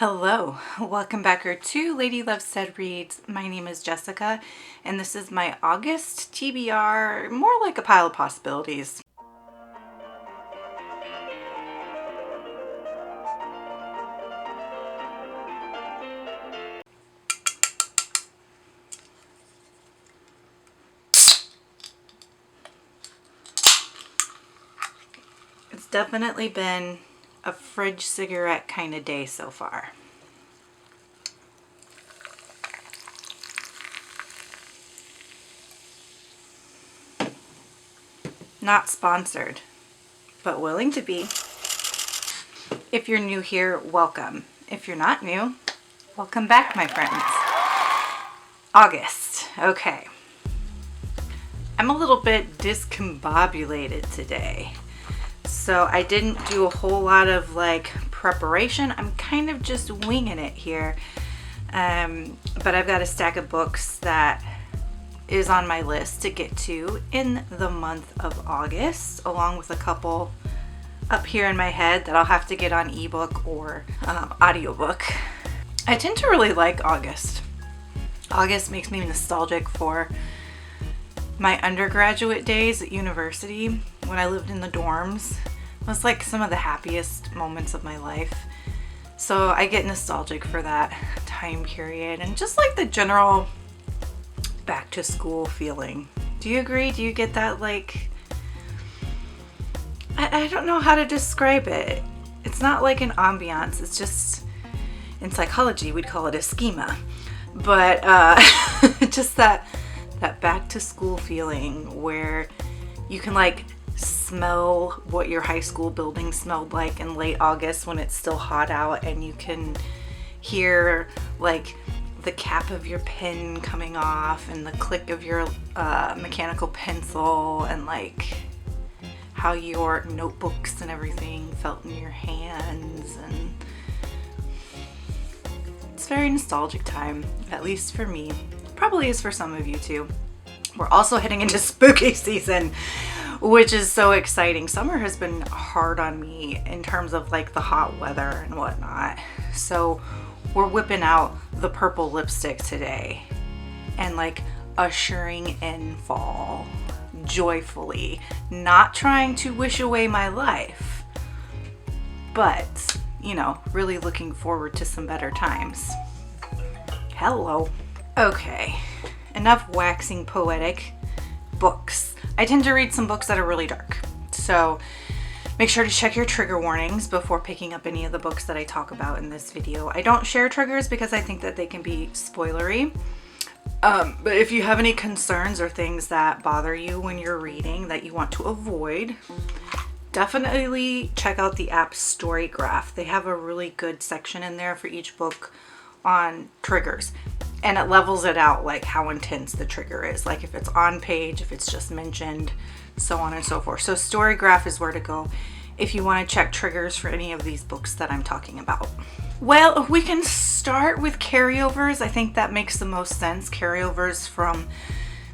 Hello, welcome back to Lady Lovestead Reads. My name is Jessica, and this is my August TBR, more like a pile of possibilities. It's definitely been a fridge cigarette kind of day so far. Not sponsored, but willing to be. If you're new here, welcome. If you're not new, welcome back, my friends. August, okay. I'm a little bit discombobulated today. So I didn't do a whole lot of preparation. I'm kind of just winging it here. But I've got a stack of books that is on my list to get to in the month of August, along with a couple up here in my head that I'll have to get on ebook or audiobook. I tend to really like August. August makes me nostalgic for my undergraduate days at university when I lived in the dorms. It was like some of the happiest moments of my life. So I get nostalgic for that time period and just like the general back to school feeling. Do you agree? Do you get that I don't know how to describe it. It's not like an ambiance. It's just, in psychology, we'd call it a schema. But just that back to school feeling where you can smell what your high school building smelled like in late August when it's still hot out, and you can hear the cap of your pen coming off and the click of your mechanical pencil, and how your notebooks and everything felt in your hands. And it's a very nostalgic time, at least for me. Probably is for some of you too. We're also heading into spooky season, which is so exciting. Summer has been hard on me in terms of the hot weather and whatnot. So we're whipping out the purple lipstick today and ushering in fall joyfully, not trying to wish away my life, but really looking forward to some better times. Hello. Okay, enough waxing poetic. Books. I tend to read some books that are really dark, so make sure to check your trigger warnings before picking up any of the books that I talk about in this video. I don't share triggers because I think that they can be spoilery. But if you have any concerns or things that bother you when you're reading that you want to avoid, definitely check out the app Storygraph. They have a really good section in there for each book on triggers. And it levels it out, how intense the trigger is. If it's on page, if it's just mentioned, so on and so forth. So Storygraph is where to go if you want to check triggers for any of these books that I'm talking about. Well, we can start with Carryovers. I think that makes the most sense. Carryovers from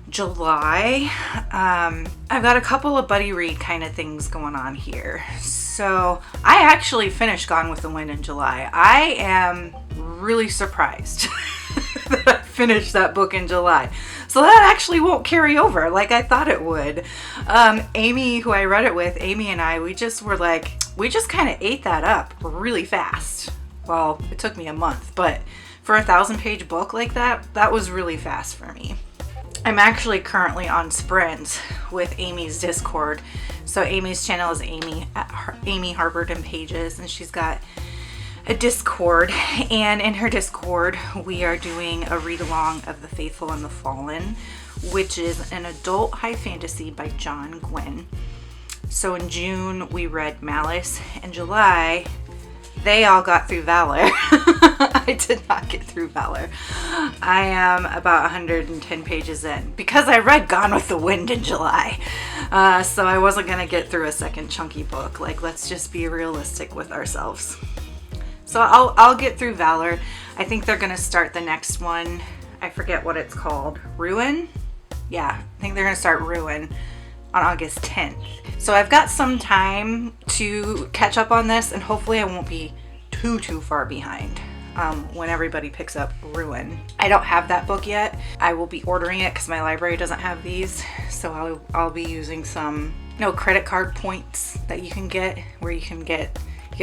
July. I've got a couple of buddy read kind of things going on here. So I actually finished Gone with the Wind in July. I am really surprised that I finished that book in July. So that actually won't carry over like I thought it would. Amy, who I read it with, Amy and I, we just kind of ate that up really fast. Well, it took me a month, but for a 1,000-page book like that, that was really fast for me. I'm actually currently on Sprint with Amy's Discord. So Amy's channel is Amy Harvard and Pages, and she's got a Discord, and in her Discord we are doing a read-along of The Faithful and the Fallen, which is an adult high fantasy by Gwynne. So in June we read Malice. In July they all got through Valor. I did not get through Valor. I am about 110 pages in because I read Gone with the Wind in July. So I wasn't going to get through a second chunky book. Let's just be realistic with ourselves. So I'll get through Valor. I think they're going to start the next one. I forget what it's called. Ruin? Yeah, I think they're going to start Ruin on August 10th. So I've got some time to catch up on this, and hopefully I won't be too far behind. when everybody picks up Ruin. I don't have that book yet. I will be ordering it because my library doesn't have these. So I'll be using some credit card points that you can get, where you can get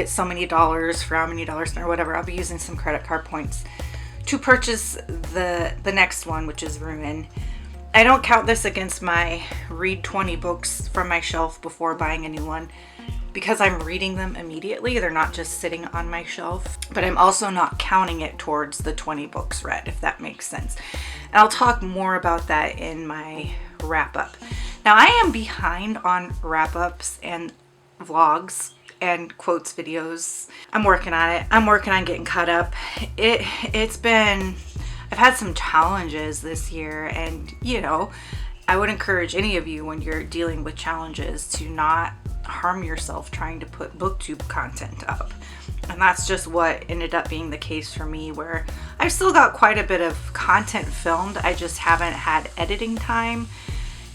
so many dollars for how many dollars or whatever. I'll be using some credit card points to purchase the next one, which is Ruin. I don't count this against my read 20 books from my shelf before buying a new one, because I'm reading them immediately. They're not just sitting on my shelf, but I'm also not counting it towards the 20 books read, if that makes sense. And I'll talk more about that in my wrap up. Now, I am behind on wrap ups and vlogs and quotes videos. I'm working on it. I'm working on getting caught up. I've had some challenges this year, and I would encourage any of you, when you're dealing with challenges, to not harm yourself trying to put booktube content up. And that's just what ended up being the case for me, where I've still got quite a bit of content filmed. I just haven't had editing time,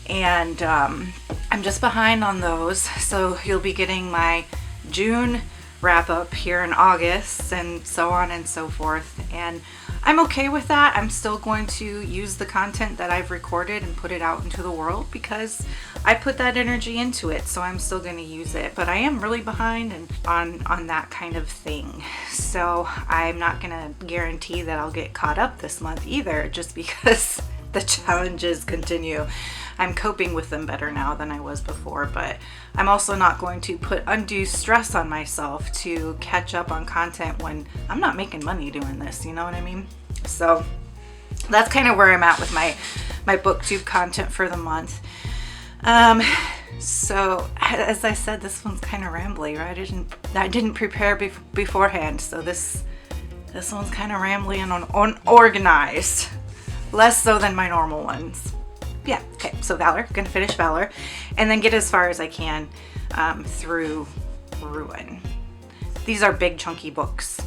and I'm just behind on those. So you'll be getting my June wrap up here in August, and so on and so forth. And I'm okay with that. I'm still going to use the content that I've recorded and put it out into the world, because I put that energy into it, so I'm still going to use it. But I am really behind on that kind of thing. So I'm not going to guarantee that I'll get caught up this month either, just because the challenges continue. I'm coping with them better now than I was before, but I'm also not going to put undue stress on myself to catch up on content when I'm not making money doing this, you know what I mean? So that's kind of where I'm at with my booktube content for the month. So as I said, this one's kind of rambly, right? I didn't prepare beforehand, so this one's kind of rambly and unorganized, less so than my normal ones. Yeah, okay, so Valor, gonna finish Valor, and then get as far as I can through Ruin. These are big chunky books,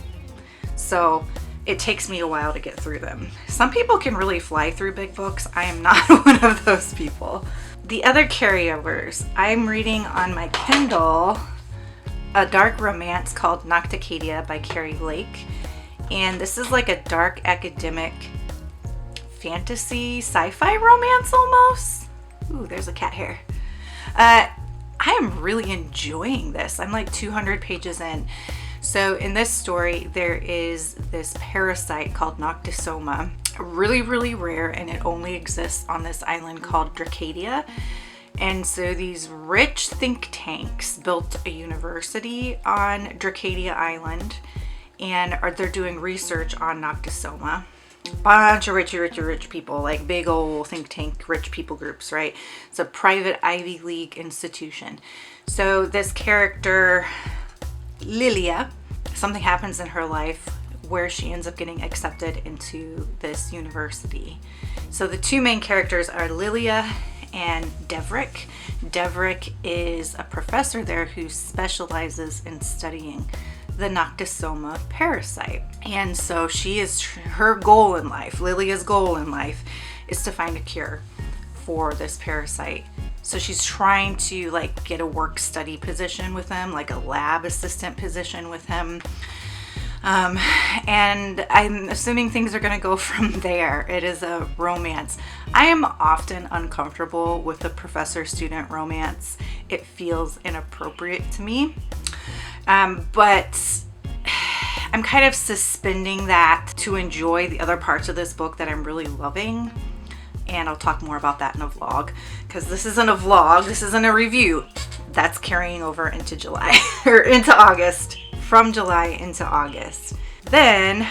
so it takes me a while to get through them. Some people can really fly through big books. I am not one of those people. The other carryovers, I'm reading on my Kindle a dark romance called Nocticadia by Kapaelke, and this is like a dark academic fantasy sci-fi romance almost. Ooh, there's a cat hair. I am really enjoying this. I'm like 200 pages in. So in this story, there is this parasite called Noctisoma, really, really rare, and it only exists on this island called Nocticadia. And so these rich think tanks built a university on Nocticadia Island, and they're doing research on Noctisoma. Bunch of rich people, like big old think tank rich people groups, right? It's a private Ivy League institution. So this character, Lilia, something happens in her life where she ends up getting accepted into this university. So the two main characters are Lilia and Devrick. Devrick is a professor there who specializes in studying the Noctisoma parasite. And so her goal in life, Lilia's goal in life, is to find a cure for this parasite. So she's trying to like get a work study position with him, like a lab assistant position with him. And I'm assuming things are going to go from there. It is a romance. I am often uncomfortable with the professor-student romance. It feels inappropriate to me. But I'm kind of suspending that to enjoy the other parts of this book that I'm really loving. And I'll talk more about that in a vlog, because this isn't a vlog, this isn't a review. That's carrying over into July, or into August, from July into August. Then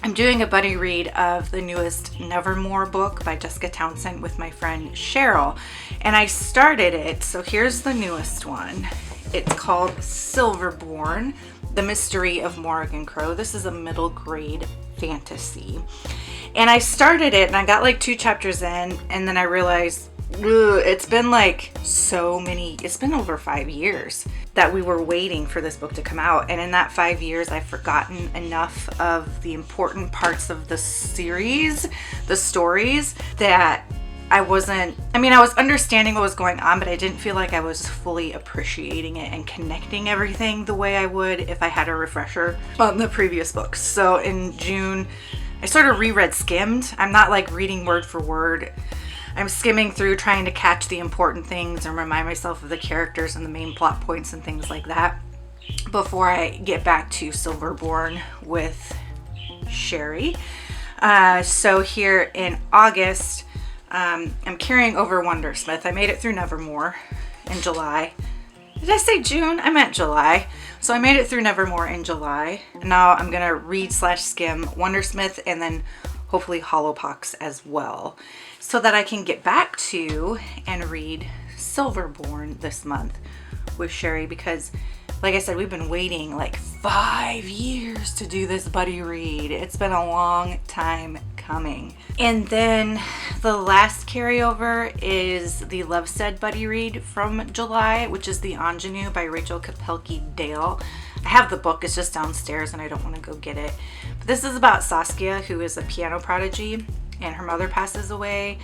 I'm doing a buddy read of the newest Nevermore book by Jessica Townsend with my friend Cheryl. And I started it, so here's the newest one. It's called Silverborn, The Mystery of Morrigan Crow. This is a middle grade fantasy. And I started it and I got like 2 chapters in, and then I realized it's been like it's been over 5 years that we were waiting for this book to come out. And in that 5 years, I've forgotten enough of the important parts of the series, the stories, that I was understanding what was going on, but I didn't feel like I was fully appreciating it and connecting everything the way I would if I had a refresher on the previous books. So in June, I sort of skimmed. I'm not like reading word for word. I'm skimming through trying to catch the important things and remind myself of the characters and the main plot points and things like that before I get back to Silverborn with Sherry. So here in August, I'm carrying over Wundersmith. I made it through Nevermore in July. Did I say June? I meant July. So I made it through Nevermore in July. Now I'm going to read/skim Wundersmith and then hopefully Hollowpox as well, so that I can get back to and read Silverborn this month with Sherry, because like I said, we've been waiting like 5 years to do this buddy read. It's been a long time coming. And then the last carryover is the Lovestead buddy read from July, which is the Ingenue by Rachel Kapaelke Dale. I have the book, it's just downstairs and I don't want to go get it. But this is about Saskia, who is a piano prodigy, and her mother passes away.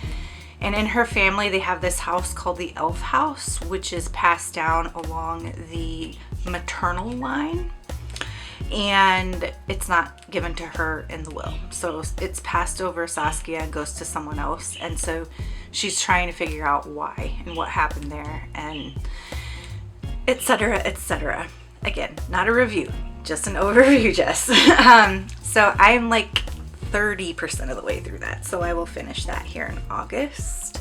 And in her family, they have this house called the Elf House, which is passed down along the maternal line. And it's not given to her in the will. So it's passed over Saskia and goes to someone else. And so she's trying to figure out why and what happened there, and etc., etc. Again, not a review, just an overview, Jess. So I'm like 30% of the way through that. So I will finish that here in August.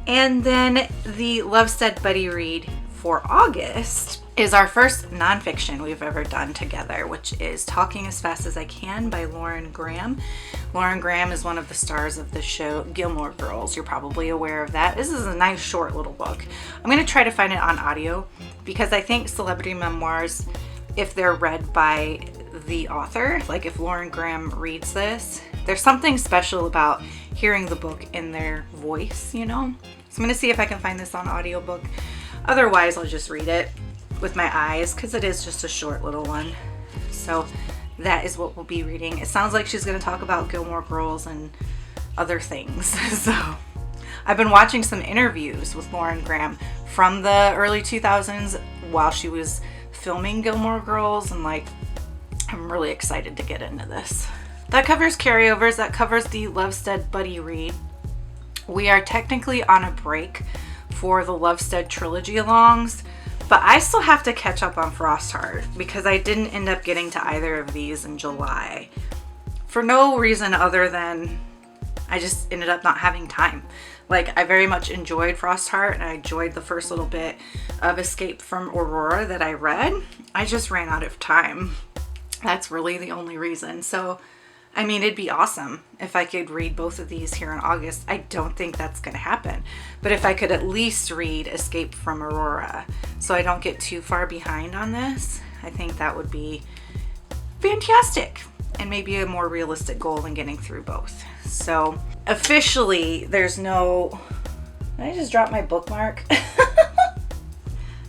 And then the Lovestead buddy read for August is our first nonfiction we've ever done together, which is Talking as Fast as I Can by Lauren Graham. Lauren Graham is one of the stars of the show Gilmore Girls. You're probably aware of that. This is a nice short little book. I'm going to try to find it on audio, because I think celebrity memoirs, if they're read by the author, like if Lauren Graham reads this, there's something special about hearing the book in their voice, you know? So I'm going to see if I can find this on audiobook. Otherwise, I'll just read it with my eyes, because it is just a short little one. So that is what we'll be reading. It sounds like she's going to talk about Gilmore Girls and other things. So I've been watching some interviews with Lauren Graham from the early 2000s while she was filming Gilmore Girls, and like, I'm really excited to get into this. That covers carryovers. That covers the Lovestead buddy read. We are technically on a break for the Lovestead Trilogy alongs, but I still have to catch up on Frostheart because I didn't end up getting to either of these in July for no reason other than I just ended up not having time. Like, I very much enjoyed Frostheart, and I enjoyed the first little bit of Escape from Aurora that I read. I just ran out of time. That's really the only reason. So, I mean, it'd be awesome if I could read both of these here in August. I don't think that's going to happen. But if I could at least read Escape from Aurora so I don't get too far behind on this, I think that would be fantastic. And maybe a more realistic goal than getting through both. So officially, there's no... Did I just drop my bookmark?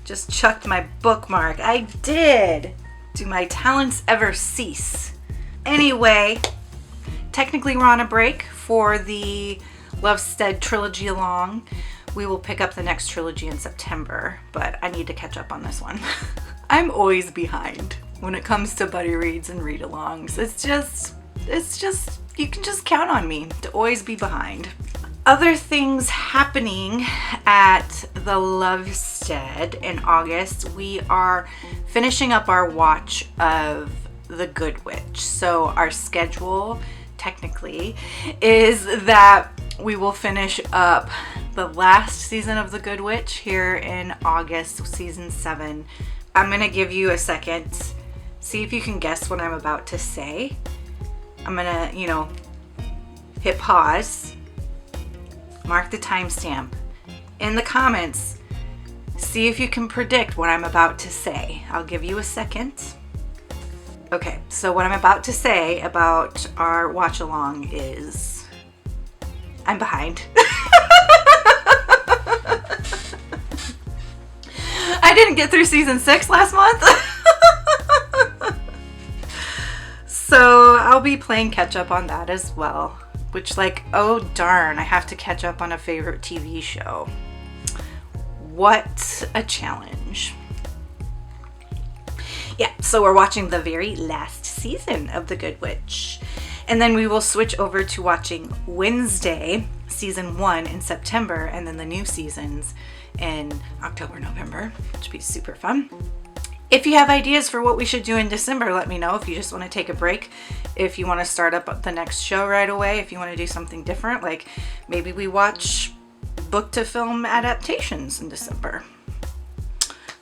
Just chucked my bookmark. I did. Do my talents ever cease? Anyway, technically we're on a break for the Lovestead Trilogy along. We will pick up the next trilogy in September, but I need to catch up on this one. I'm always behind when it comes to buddy reads and read-alongs. It's just, you can just count on me to always be behind. Other things happening at the Lovestead in August, we are finishing up our watch of the Goodwitch. So our schedule, technically, is that we will finish up the last season of the Goodwitch here in August, season 7. I'm going to give you a second. See if you can guess what I'm about to say. I'm going to, hit pause. Mark the timestamp. In the comments, see if you can predict what I'm about to say. I'll give you a second. Okay, so what I'm about to say about our watch-along is... I'm behind. I didn't get through season 6 last month. So I'll be playing catch up on that as well. which, like, oh darn, I have to catch up on a favorite TV show. What a challenge. Yeah, so we're watching the very last season of The Goodwitch. And then we will switch over to watching Wednesday, season 1 in September, and then the new seasons in October, November, which would be super fun. If you have ideas for what we should do in December, let me know. If you just want to take a break, if you want to start up the next show right away, if you want to do something different, like maybe we watch book to film adaptations in December.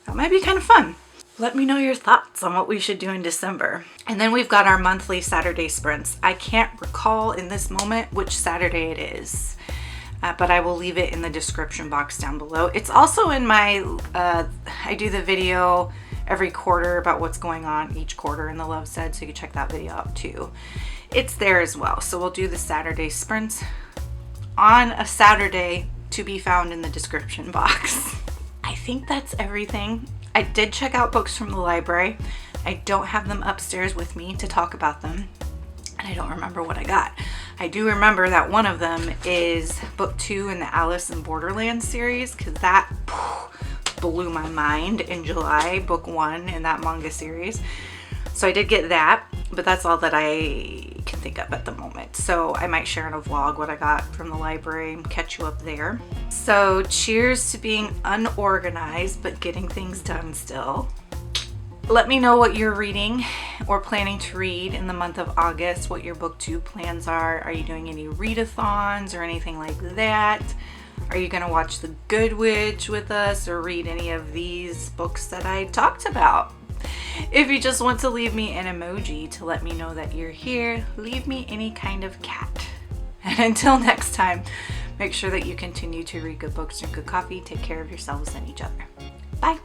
That might be kind of fun. Let me know your thoughts on what we should do in December. And then we've got our monthly Saturday sprints. I can't recall in this moment which Saturday it is, but I will leave it in the description box down below. It's also in my, I do the video every quarter about what's going on each quarter in the Lovestead, so you can check that video out too. It's there as well. So we'll do the Saturday sprints on a Saturday to be found in the description box. I think that's everything. I did check out books from the library. I don't have them upstairs with me to talk about them, and I don't remember what I got. I do remember that one of them is book 2 in the Alice in Borderland series, because that blew my mind in July, book 1 in that manga series. So I did get that, but that's all that I can think of at the moment. So I might share in a vlog what I got from the library and catch you up there. So cheers to being unorganized, but getting things done still. Let me know what you're reading or planning to read in the month of August, what your book 2 plans are. Are you doing any readathons or anything like that? Are you going to watch The Goodwitch with us or read any of these books that I talked about? If you just want to leave me an emoji to let me know that you're here, leave me any kind of cat. And until next time, make sure that you continue to read good books, drink good coffee, take care of yourselves and each other. Bye.